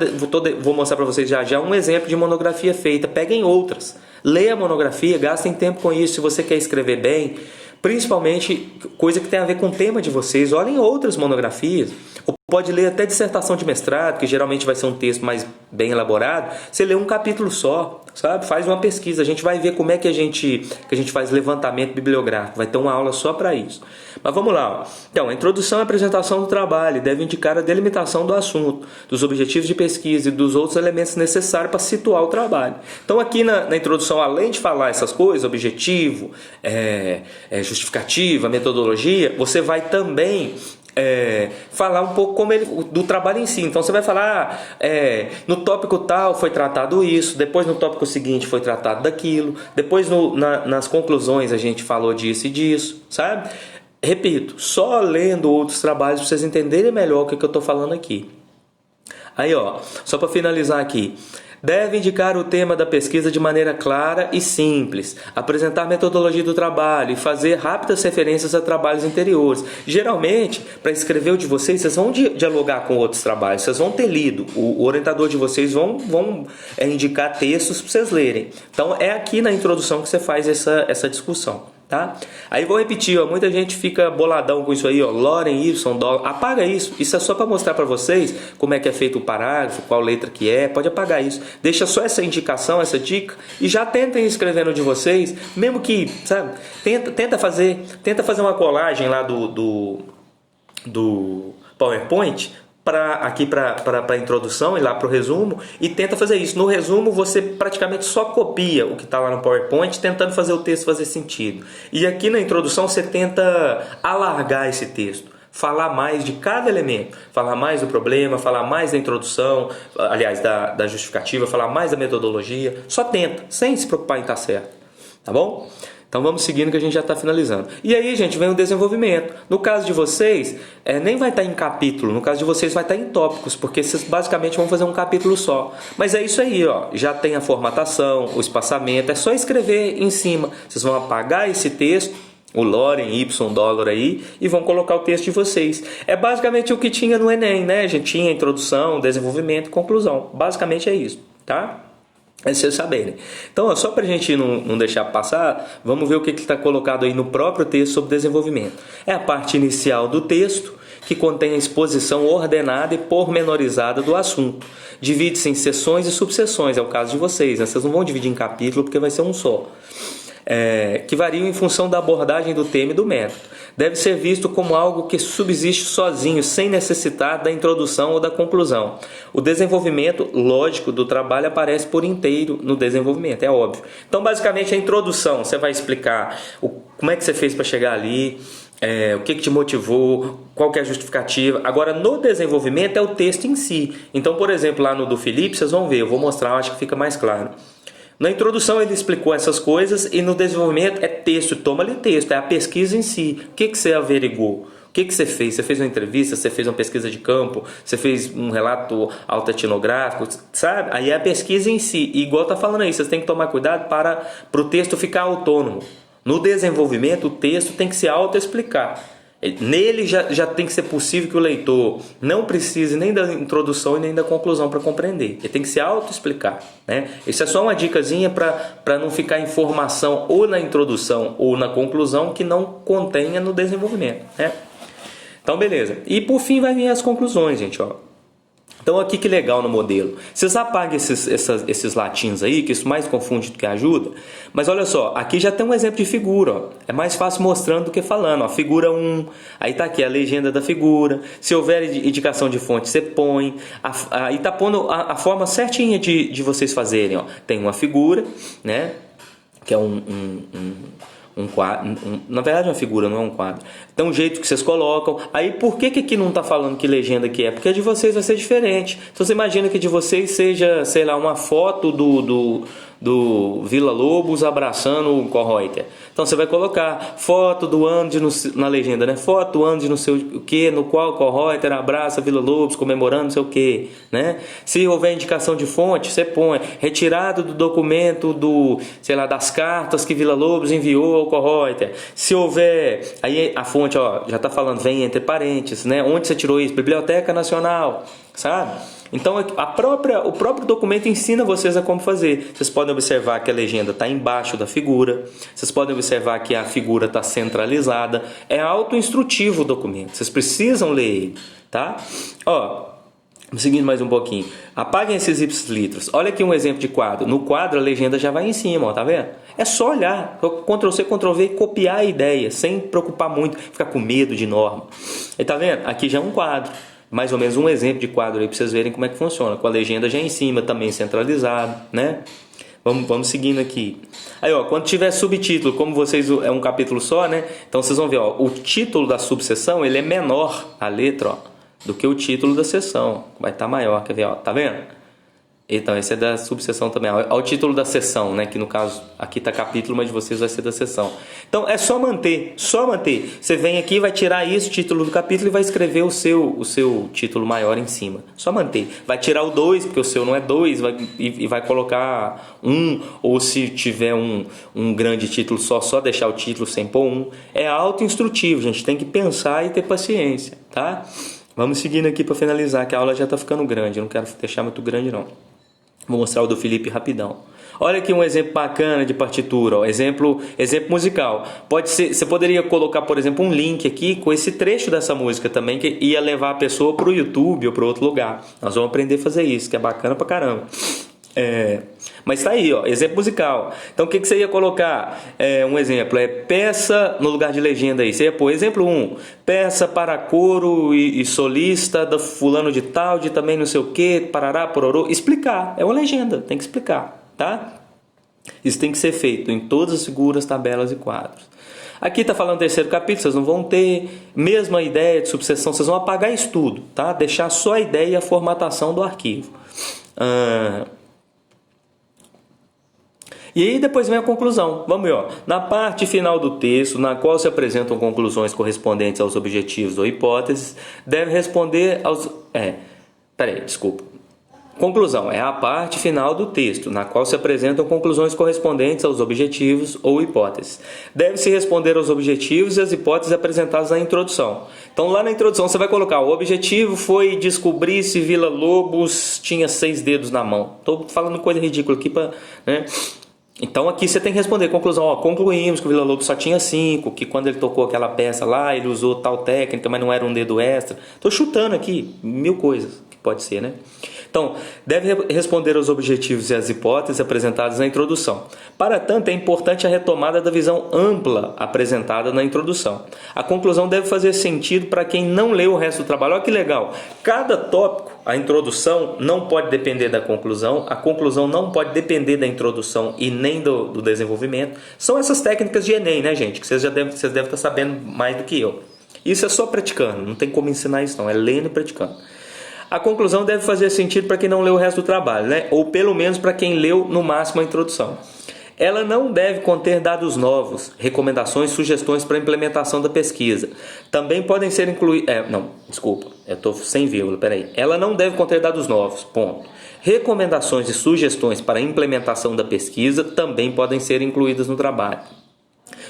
vou mostrar para vocês já um exemplo de monografia feita. Peguem outras. Leia a monografia, gastem tempo com isso. Se você quer escrever bem, principalmente coisa que tem a ver com o tema de vocês, olhem outras monografias. Ou pode ler até dissertação de mestrado, que geralmente vai ser um texto mais bem elaborado. Você lê um capítulo só, sabe? Faz uma pesquisa. A gente vai ver como é que a gente faz levantamento bibliográfico. Vai ter uma aula só para isso. Mas vamos lá. Ó. Então, a introdução e apresentação do trabalho deve indicar a delimitação do assunto, dos objetivos de pesquisa e dos outros elementos necessários para situar o trabalho. Então, aqui na introdução, além de falar essas coisas, objetivo, justificativa, metodologia, você vai também falar um pouco do trabalho em si. Então você vai falar no tópico tal foi tratado isso, depois no tópico seguinte foi tratado daquilo, depois nas conclusões a gente falou disso e disso, sabe? Repito, só lendo outros trabalhos para vocês entenderem melhor o que eu estou falando aqui. Aí ó, só para finalizar aqui, deve indicar o tema da pesquisa de maneira clara e simples, apresentar a metodologia do trabalho e fazer rápidas referências a trabalhos anteriores. Geralmente, para escrever o de vocês vão dialogar com outros trabalhos, vocês vão ter lido, o orientador de vocês vão indicar textos para vocês lerem. Então, é aqui na introdução que você faz essa discussão. Tá? Aí vou repetir, ó, muita gente fica boladão com isso aí, ó, Loren, Y, dólar, apaga isso é só para mostrar para vocês como é que é feito o parágrafo, qual letra que pode apagar isso, deixa só essa indicação, essa dica e já tentem escrever no de vocês, mesmo que, sabe, tenta fazer uma colagem lá do PowerPoint, aqui para a introdução e lá para o resumo e tenta fazer isso. No resumo você praticamente só copia o que está lá no PowerPoint tentando fazer o texto fazer sentido. E aqui na introdução você tenta alargar esse texto. Falar mais de cada elemento. Falar mais do problema, falar mais da introdução, aliás, da justificativa, falar mais da metodologia. Só tenta, sem se preocupar em estar certo. Tá bom? Então vamos seguindo que a gente já está finalizando. E aí, gente, vem o desenvolvimento. No caso de vocês, nem vai estar em capítulo. No caso de vocês vai estar em tópicos, porque vocês basicamente vão fazer um capítulo só. Mas é isso aí, ó. Já tem a formatação, o espaçamento. É só escrever em cima. Vocês vão apagar esse texto, o Loren, Y, dólar aí, e vão colocar o texto de vocês. É basicamente o que tinha no Enem, né? A gente tinha introdução, desenvolvimento, conclusão. Basicamente é isso, tá? É vocês saberem. Então, ó, só para a gente não deixar passar, vamos ver o que está colocado aí no próprio texto sobre desenvolvimento. É a parte inicial do texto, que contém a exposição ordenada e pormenorizada do assunto. Divide-se em seções e subseções, é o caso de vocês, né? Vocês não vão dividir em capítulo porque vai ser um só. que variam em função da abordagem do tema e do método. Deve ser visto como algo que subsiste sozinho, sem necessitar da introdução ou da conclusão. O desenvolvimento lógico do trabalho aparece por inteiro no desenvolvimento, é óbvio. Então, basicamente, a introdução, você vai explicar como é que você fez para chegar ali, o que te motivou, qual que é a justificativa. Agora, no desenvolvimento é o texto em si. Então, por exemplo, lá no do Felipe, vocês vão ver, eu vou mostrar, eu acho que fica mais claro. Na introdução ele explicou essas coisas e no desenvolvimento é texto, toma ali texto, é a pesquisa em si. O que você averigou? O que você fez? Você fez uma entrevista, você fez uma pesquisa de campo, você fez um relato autoetnográfico, sabe? Aí é a pesquisa em si. E igual tá falando aí, vocês têm que tomar cuidado para o texto ficar autônomo. No desenvolvimento, o texto tem que se auto-explicar. Nele já tem que ser possível que o leitor não precise nem da introdução e nem da conclusão para compreender. Ele tem que se auto-explicar, né? Isso é só uma dicasinha para não ficar informação ou na introdução ou na conclusão que não contenha no desenvolvimento, né? Então, beleza. E por fim vai vir as conclusões, gente, ó. Então aqui que legal no modelo. Vocês apaguem esses latinhos aí, que isso mais confunde do que ajuda. Mas olha só, aqui já tem um exemplo de figura. Ó. É mais fácil mostrando do que falando. Ó. Figura 1, aí tá aqui a legenda da figura. Se houver indicação de fonte, você põe. Aí tá pondo a forma certinha de vocês fazerem. Ó. Tem uma figura, né? Que é um quadro, na verdade uma figura, não é um quadro. Então o jeito que vocês colocam. Aí por que aqui não está falando que legenda que é? Porque a de vocês vai ser diferente. Então você imagina que de vocês seja, sei lá, uma foto do Vila Lobos abraçando o Kohreuter. Então você vai colocar foto do ano na legenda, né? Foto do ano de não sei o que, no qual Kohreuter abraça Vila Lobos comemorando não sei o que, né? Se houver indicação de fonte, você põe retirado do documento sei lá, das cartas que Vila Lobos enviou ao Kohreuter. Se houver, aí a fonte, ó, já está falando, vem entre parênteses, né? Onde você tirou isso? Biblioteca Nacional, sabe? Então o próprio documento ensina vocês a como fazer. Vocês podem observar que a legenda está embaixo da figura. Vocês podem observar que a figura está centralizada. É auto-instrutivo o documento. Vocês precisam ler ele, tá? Ó, seguindo mais um pouquinho. Apaguem esses ipsilitros. Olha aqui um exemplo de quadro. No quadro a legenda já vai em cima, ó, tá vendo? É só olhar. Ctrl+C, Ctrl+V e copiar a ideia, sem preocupar muito, ficar com medo de norma. E tá vendo? Aqui já é um quadro. Mais ou menos um exemplo de quadro aí para vocês verem como é que funciona. Com a legenda já em cima, também centralizado, né? Vamos seguindo aqui. Aí, ó, quando tiver subtítulo, como vocês é um capítulo só, né? Então vocês vão ver, ó, o título da subseção, ele é menor, a letra, ó, do que o título da seção. Vai estar maior, quer ver, ó, tá vendo? Então, esse é da subseção também. Olha o título da seção, né? Que no caso, aqui está capítulo, mas de vocês vai ser da seção. Então, é só manter, só manter. Você vem aqui, vai tirar isso, título do capítulo, e vai escrever o seu título maior em cima. Só manter. Vai tirar o 2, porque o seu não é 2, e vai colocar 1, ou se tiver um grande título só deixar o título sem pôr 1. É auto-instrutivo, gente. Tem que pensar e ter paciência, tá? Vamos seguindo aqui para finalizar, que a aula já está ficando grande. Eu não quero deixar muito grande, não. Vou mostrar o do Felipe rapidão. Olha aqui um exemplo bacana de partitura, ó. Exemplo musical. Pode ser, você poderia colocar, por exemplo, um link aqui com esse trecho dessa música também, que ia levar a pessoa para o YouTube ou para outro lugar. Nós vamos aprender a fazer isso, que é bacana pra caramba. Mas tá aí, ó, exemplo musical. Então o que você ia colocar? Um exemplo é peça no lugar de legenda aí. Você ia pôr exemplo 1, peça para coro e solista da fulano de tal, de também não sei o que, parará, pororô. Explicar, é uma legenda, tem que explicar, tá? Isso tem que ser feito em todas as figuras, tabelas e quadros. Aqui está falando terceiro capítulo, vocês não vão ter mesma ideia de subseção, vocês vão apagar isso tudo, tá? Deixar só a ideia e a formatação do arquivo. E aí depois vem a conclusão. Vamos ver, ó. Na parte final do texto, na qual se apresentam conclusões correspondentes aos objetivos ou hipóteses, deve responder aos... Conclusão é a parte final do texto, na qual se apresentam conclusões correspondentes aos objetivos ou hipóteses. Deve-se responder aos objetivos e às hipóteses apresentadas na introdução. Então, lá na introdução, você vai colocar: o objetivo foi descobrir se Vila Lobos tinha 6 dedos na mão. Estou falando coisa ridícula aqui, né? Então aqui você tem que responder, conclusão, ó, concluímos que o Vila Lobos só tinha 5, que quando ele tocou aquela peça lá, ele usou tal técnica, mas não era um dedo extra. Estou chutando aqui 1000 coisas que pode ser, né? Então, deve responder aos objetivos e às hipóteses apresentadas na introdução. Para tanto, é importante a retomada da visão ampla apresentada na introdução. A conclusão deve fazer sentido para quem não leu o resto do trabalho. Olha que legal! Cada tópico, a introdução não pode depender da conclusão, a conclusão não pode depender da introdução e nem do desenvolvimento. São essas técnicas de Enem, né, gente? Que vocês devem estar sabendo mais do que eu. Isso é só praticando, não tem como ensinar isso não, é lendo e praticando. A conclusão deve fazer sentido para quem não leu o resto do trabalho, né? Ou pelo menos para quem leu no máximo a introdução. Ela não deve conter dados novos, recomendações, sugestões para a implementação da pesquisa. Também podem ser incluídos... eu estou sem vírgula, peraí. Ela não deve conter dados novos, ponto. Recomendações e sugestões para a implementação da pesquisa também podem ser incluídas no trabalho.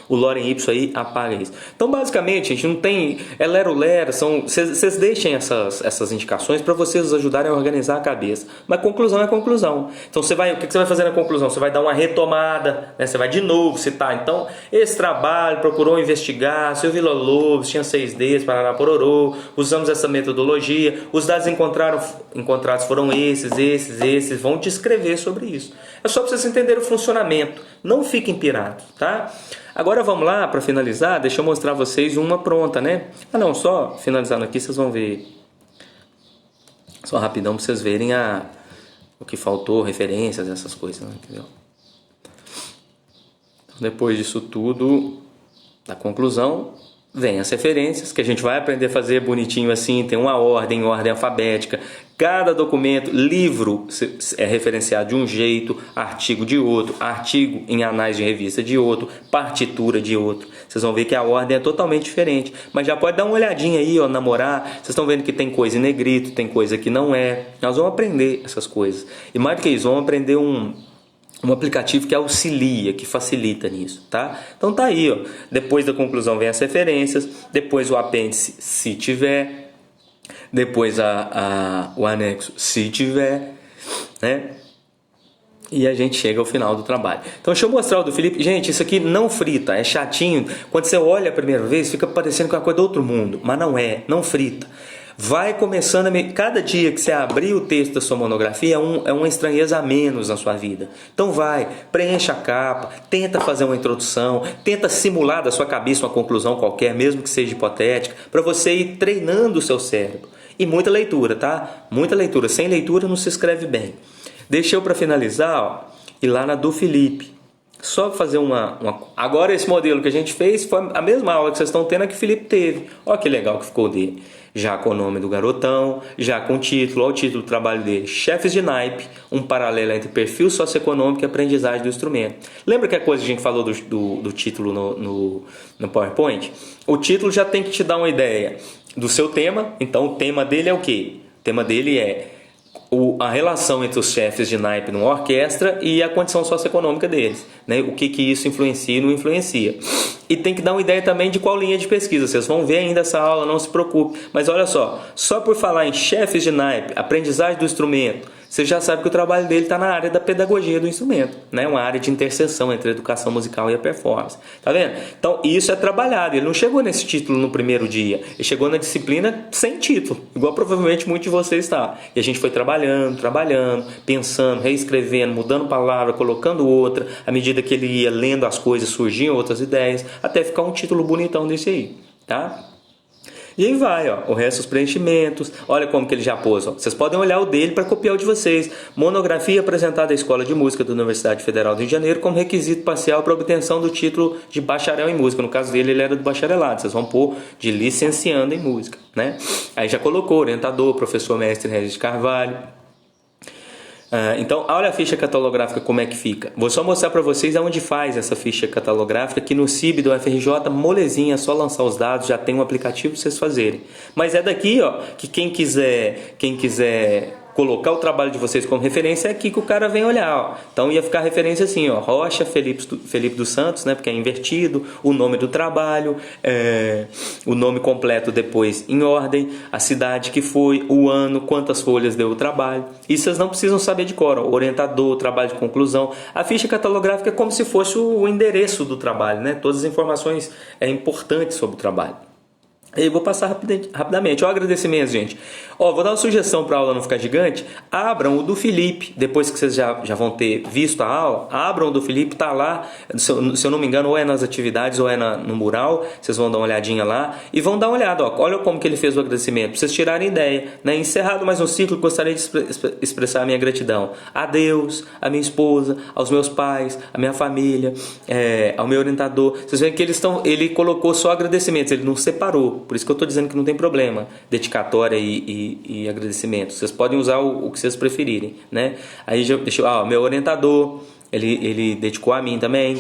O Lorem Ipsum aí apaga isso. Então, basicamente, a gente não tem... É lero-lero, vocês deixem essas indicações para vocês ajudarem a organizar a cabeça. Mas conclusão é conclusão. Então, o que você vai fazer na conclusão? Você vai dar uma retomada, né? Você vai de novo citar. Então, esse trabalho procurou investigar, seu Villa-Lobos tinha 6Ds, Parará Pororô, usamos essa metodologia, os dados encontrados foram esses, vão descrever sobre isso. É só para vocês entenderem o funcionamento. Não fiquem pirados, tá? Agora vamos lá, para finalizar, deixa eu mostrar a vocês uma pronta, né? Só finalizando aqui, vocês vão ver. Só rapidão para vocês verem o que faltou, referências, essas coisas, né? Entendeu? Depois disso tudo, a conclusão, vem as referências, que a gente vai aprender a fazer bonitinho assim, tem uma ordem alfabética. Cada documento, livro é referenciado de um jeito, artigo de outro, artigo em anais de revista de outro, partitura de outro. Vocês vão ver que a ordem é totalmente diferente. Mas já pode dar uma olhadinha aí, namorar. Vocês estão vendo que tem coisa em negrito, tem coisa que não é. Nós vamos aprender essas coisas. E mais do que isso, vamos aprender um aplicativo que auxilia, que facilita nisso, tá? Então tá aí, depois da conclusão vem as referências, depois o apêndice, se tiver, depois o anexo, se tiver, né? E a gente chega ao final do trabalho. Então deixa eu mostrar o do Felipe. Gente, isso aqui não frita, é chatinho. Quando você olha a primeira vez, fica parecendo que é uma coisa do outro mundo, mas não frita. Vai começando cada dia que você abrir o texto da sua monografia é uma estranheza a menos na sua vida. Então preencha a capa, tenta fazer uma introdução, tenta simular da sua cabeça uma conclusão qualquer, mesmo que seja hipotética, para você ir treinando o seu cérebro. E muita leitura, tá? Muita leitura. Sem leitura não se escreve bem. Deixa eu para finalizar, ir lá na do Felipe. Só fazer Agora esse modelo que a gente fez foi a mesma aula que vocês estão tendo, a que o Felipe teve. Olha que legal que ficou dele. Já com o nome do garotão, já com o título, olha o título do trabalho dele. Chefes de naipe, um paralelo entre perfil socioeconômico e aprendizagem do instrumento. Lembra que a coisa que a gente falou do título no PowerPoint? O título já tem que te dar uma ideia do seu tema. Então o tema dele é o quê? O tema dele é a relação entre os chefes de naipe numa orquestra e a condição socioeconômica deles, né? O que isso influencia e não influencia. E tem que dar uma ideia também de qual linha de pesquisa. Vocês vão ver ainda essa aula, não se preocupe. Mas olha só por falar em chefes de naipe, aprendizagem do instrumento, você já sabe que o trabalho dele está na área da pedagogia do instrumento, né? Uma área de interseção entre a educação musical e a performance. Tá vendo? Então isso é trabalhado. Ele não chegou nesse título no primeiro dia. Ele chegou na disciplina sem título, igual provavelmente muitos de vocês estão. E a gente foi trabalhando, pensando, reescrevendo, mudando palavra, colocando outra. À medida que ele ia lendo as coisas, surgiam outras ideias, até ficar um título bonitão desse aí, tá? E aí vai, o resto dos preenchimentos. Olha como que ele já pôs. Vocês podem olhar o dele para copiar o de vocês. Monografia apresentada à Escola de Música da Universidade Federal do Rio de Janeiro como requisito parcial para obtenção do título de bacharel em música. No caso dele, ele era do bacharelado. Vocês vão pôr de licenciando em música, né? Aí já colocou orientador, professor mestre Regis de Carvalho. Então, olha a ficha catalográfica como é que fica. Vou só mostrar para vocês aonde faz essa ficha catalográfica, que no CIB do FRJ, molezinha, é só lançar os dados, já tem um aplicativo para vocês fazerem. Mas é daqui, que quem quiser colocar o trabalho de vocês como referência, é aqui que o cara vem olhar. Então ia ficar a referência assim, Rocha, Felipe dos Santos, né, porque é invertido, o nome do trabalho, o nome completo depois em ordem, a cidade que foi, o ano, quantas folhas deu o trabalho. Isso vocês não precisam saber de cor, orientador, trabalho de conclusão. A ficha catalográfica é como se fosse o endereço do trabalho, né? Todas as informações importantes sobre o trabalho. E aí vou passar rapidamente. Ó, agradecimentos, gente. Ó, vou dar uma sugestão para a aula não ficar gigante. Abram o do Felipe, depois que vocês já vão ter visto a aula. Abram o do Felipe, tá lá. Se eu não me engano, ou é nas atividades ou é no mural. Vocês vão dar uma olhadinha lá e vão dar uma olhada. Ó, olha como que ele fez o agradecimento, para vocês tirarem ideia. Né? Encerrado mais um ciclo, gostaria de expressar a minha gratidão a Deus, a minha esposa, aos meus pais, a minha família, ao meu orientador. Vocês veem que ele colocou só agradecimentos, ele não separou. Por isso que eu estou dizendo que não tem problema, dedicatória e agradecimento. Vocês podem usar o que vocês preferirem, né? Aí meu orientador, ele dedicou a mim também.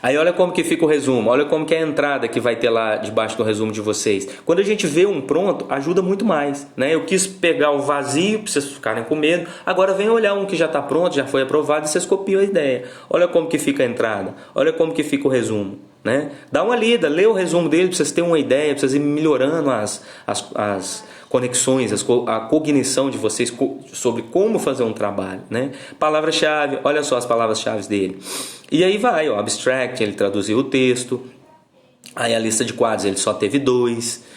Aí olha como que fica o resumo, olha como que é a entrada que vai ter lá debaixo do resumo de vocês. Quando a gente vê um pronto, ajuda muito mais, né? Eu quis pegar o vazio para vocês ficarem com medo. Agora vem olhar um que já está pronto, já foi aprovado e vocês copiam a ideia. Olha como que fica a entrada, olha como que fica o resumo. Né? Dá uma lida, lê o resumo dele para vocês terem uma ideia, para vocês irem melhorando as conexões, a cognição de vocês sobre como fazer um trabalho. Né? Palavra-chave, olha só as palavras-chave dele. E aí vai, ó, abstract, ele traduziu o texto. Aí a lista de quadros ele só teve 2.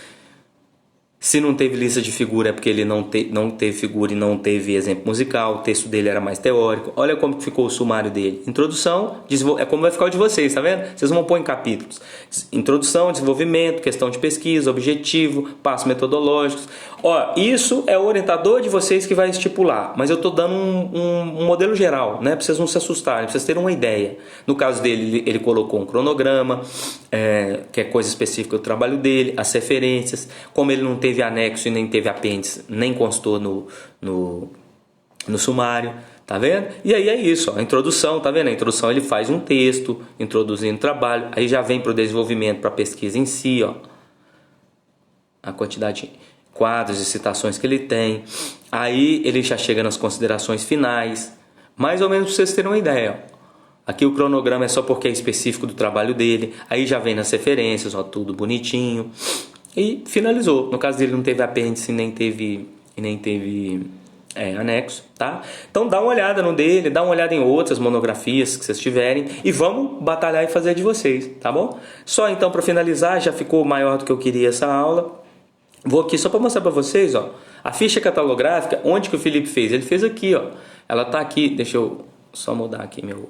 Se não teve lista de figura é porque ele não teve figura e não teve exemplo musical. O texto dele era mais teórico. Olha como ficou o sumário dele. Introdução, é como vai ficar o de vocês, tá vendo? Vocês vão pôr em capítulos. Introdução, desenvolvimento, questão de pesquisa, objetivo, passos metodológicos. Ó, isso é o orientador de vocês que vai estipular. Mas eu estou dando um modelo geral, né? Para vocês não se assustarem, para vocês terem uma ideia. No caso dele, ele colocou um cronograma, que é coisa específica do trabalho dele, as referências, como ele não teve anexo e nem teve apêndice, nem constou no sumário, tá vendo? E aí é isso, ó, a introdução, tá vendo? A introdução ele faz um texto, introduzindo o trabalho, aí já vem para o desenvolvimento, para a pesquisa em si, ó, a quantidade de quadros e citações que ele tem, aí ele já chega nas considerações finais, mais ou menos para vocês terem uma ideia, ó. Aqui o cronograma é só porque é específico do trabalho dele, aí já vem nas referências, ó, tudo bonitinho. E finalizou. No caso dele não teve apêndice nem teve anexo, tá? Então dá uma olhada no dele, dá uma olhada em outras monografias que vocês tiverem e vamos batalhar e fazer de vocês, tá bom? Só então para finalizar, já ficou maior do que eu queria essa aula. Vou aqui só para mostrar para vocês, ó, a ficha catalográfica, onde que o Felipe fez? Ele fez aqui, ó. Ela tá aqui, deixa eu só mudar aqui meu...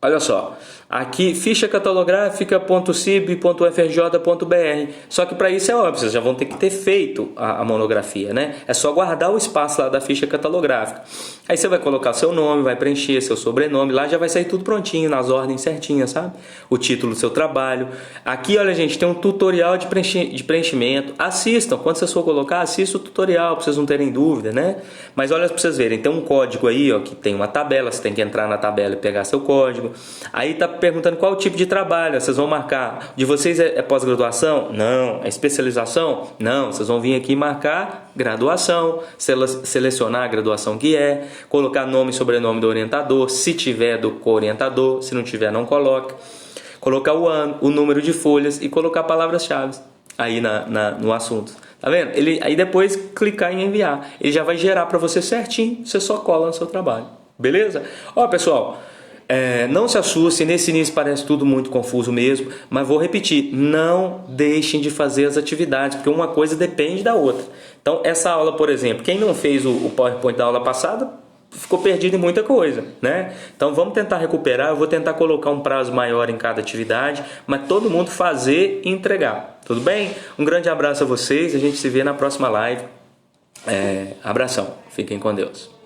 Olha só, aqui ficha catalográfica.cib.ufrj.br. Só que para isso é óbvio, vocês já vão ter que ter feito a monografia, né? É só guardar o espaço lá da ficha catalográfica. Aí você vai colocar seu nome, vai preencher seu sobrenome, lá já vai sair tudo prontinho, nas ordens certinhas, sabe? O título do seu trabalho. Aqui, olha gente, tem um tutorial de preenchimento. Assistam, quando vocês for colocar, assista o tutorial para vocês não terem dúvida, né? Mas olha para vocês verem, tem um código aí, ó, que tem uma tabela, você tem que entrar na tabela e pegar seu código. Aí tá perguntando qual o tipo de trabalho, vocês vão marcar. De vocês é pós-graduação? Não. É especialização? Não. Vocês vão vir aqui marcar graduação, selecionar a graduação que é, colocar nome e sobrenome do orientador, se tiver do co-orientador, se não tiver não coloca. Colocar o ano, o número de folhas e colocar palavras-chave aí no assunto. Tá vendo? Aí depois clicar em enviar. Ele já vai gerar para você certinho, você só cola no seu trabalho. Beleza? Ó, pessoal... não se assustem, nesse início parece tudo muito confuso mesmo, mas vou repetir, não deixem de fazer as atividades, porque uma coisa depende da outra. Então essa aula, por exemplo, quem não fez o PowerPoint da aula passada, ficou perdido em muita coisa, né? Então vamos tentar recuperar, eu vou tentar colocar um prazo maior em cada atividade, mas todo mundo fazer e entregar, tudo bem? Um grande abraço a vocês, a gente se vê na próxima live, abração, fiquem com Deus.